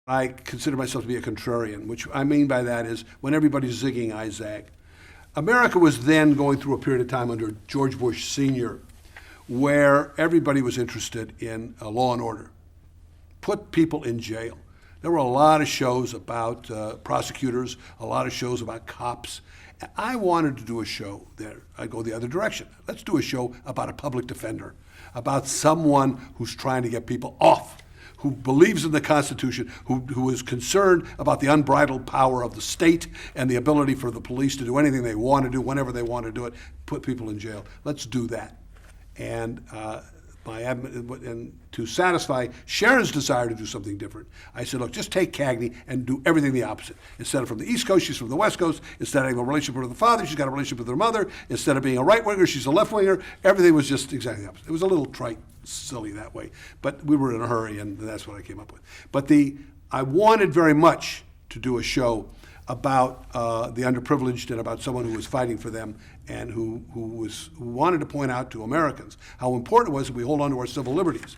I consider myself to be a contrarian, which I mean by that is when everybody's zigging, I zag. America was then going through a period of time under George Bush Sr. where everybody was interested in law and order. Put people in jail. There were a lot of shows about prosecutors, a lot of shows about cops. I wanted to do a show there. I'd go the other direction. Let's do a show about a public defender, about someone who's trying to get people off, who believes in the Constitution, who is concerned about the unbridled power of the state and the ability for the police to do anything they want to do, whenever they want to do it, put people in jail. Let's do that. And to satisfy Sharon's desire to do something different, I said, look, just take Cagney and do everything the opposite. Instead of from the East Coast, she's from the West Coast. Instead of having a relationship with her father, she's got a relationship with her mother. Instead of being a right-winger, she's a left-winger. Everything was just exactly the opposite. It was a little trite, silly that way. But we were in a hurry, and that's what I came up with. But I wanted very much to do a show about the underprivileged and about someone who was fighting for them and who wanted to point out to Americans how important it was that we hold on to our civil liberties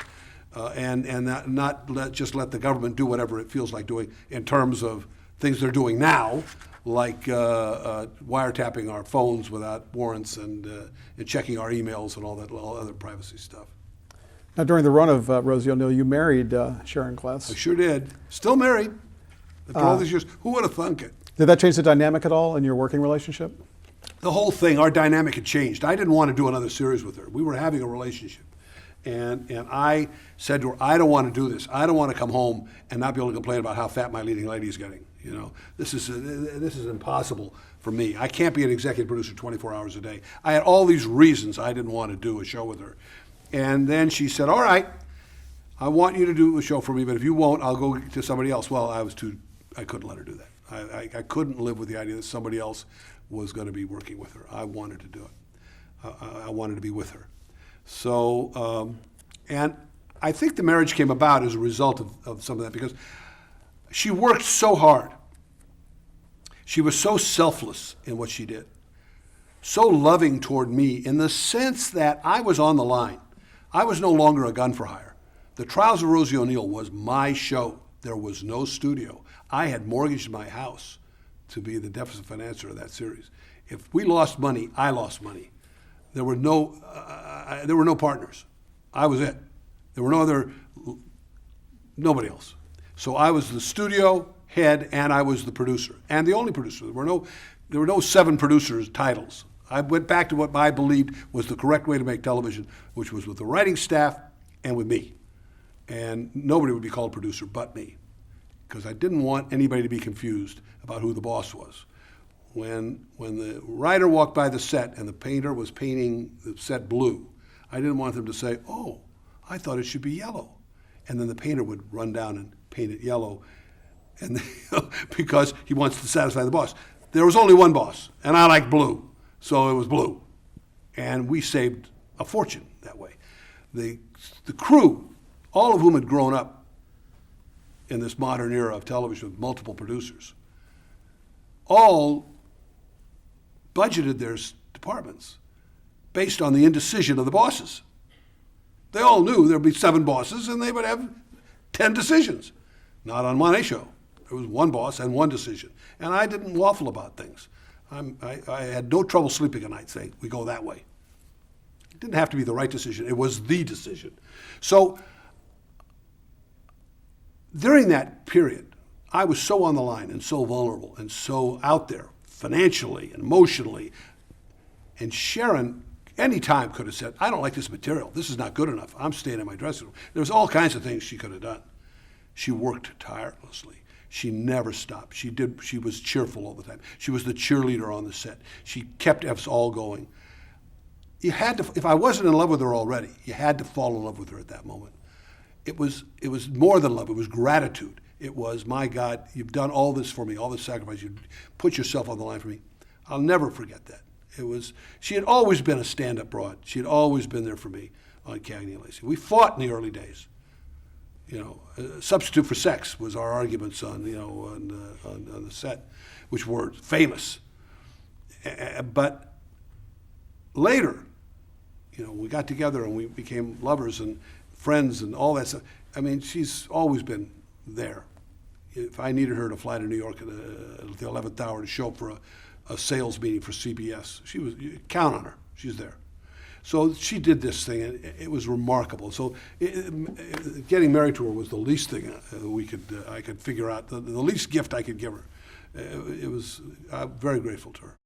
and not just let the government do whatever it feels like doing in terms of things they're doing now, like wiretapping our phones without warrants and checking our emails and all that other privacy stuff. Now, during the run of Rosie O'Neill, you married Sharon Kless. I sure did. Still married after all these years. Who would have thunk it? Did that change the dynamic at all in your working relationship? The whole thing, our dynamic had changed. I didn't want to do another series with her. We were having a relationship. And I said to her, I don't want to do this. I don't want to come home and not be able to complain about how fat my leading lady is getting. You know, this is impossible for me. I can't be an executive producer 24 hours a day. I had all these reasons I didn't want to do a show with her. And then she said, all right, I want you to do a show for me, but if you won't, I'll go to somebody else. Well, I couldn't let her do that. I couldn't live with the idea that somebody else was going to be working with her. I wanted to do it. I wanted to be with her. So, and I think the marriage came about as a result of some of that because she worked so hard. She was so selfless in what she did, so loving toward me in the sense that I was on the line. I was no longer a gun for hire. The Trials of Rosie O'Neill was my show. There was no studio. I had mortgaged my house to be the deficit financer of that series. If we lost money, I lost money. There were no partners. I was it. There were nobody else. So I was the studio head and I was the producer and the only producer. There were no 7 producers titles. I went back to what I believed was the correct way to make television, which was with the writing staff and with me. And nobody would be called producer but me, because I didn't want anybody to be confused about who the boss was. When the writer walked by the set and the painter was painting the set blue, I didn't want them to say, oh, I thought it should be yellow. And then the painter would run down and paint it yellow and because he wants to satisfy the boss. There was only one boss, and I like blue, so it was blue. And we saved a fortune that way. The crew, all of whom had grown up in this modern era of television with multiple producers, all budgeted their departments based on the indecision of the bosses. They all knew there'd be 7 bosses and they would have 10 decisions. Not on my show. There was one boss and one decision. And I didn't waffle about things. I had no trouble sleeping at night saying, we go that way. It didn't have to be the right decision. It was the decision. So during that period, I was so on the line and so vulnerable and so out there financially and emotionally. And Sharon, any time could have said, I don't like this material. This is not good enough. I'm staying in my dressing room. There was all kinds of things she could have done. She worked tirelessly. She never stopped. She was cheerful all the time. She was the cheerleader on the set. She kept us all going. You had to, if I wasn't in love with her already, you had to fall in love with her at that moment. It was more than love. It was gratitude. It was, my God, you've done all this for me, all this sacrifice. You put yourself on the line for me. I'll never forget that. She had always been a stand-up broad. She had always been there for me on Cagney and Lacey. We fought in the early days. Substitute for sex was our arguments on the set, which were famous. But later, we got together and we became lovers and friends and all that stuff. I mean, she's always been there, if I needed her to fly to New York at the 11th hour to show up for a sales meeting for CBS, you count on her. She's there. So she did this thing, and it was remarkable. So getting married to her was the least thing I could figure out, the least gift I could give her. I'm very grateful to her.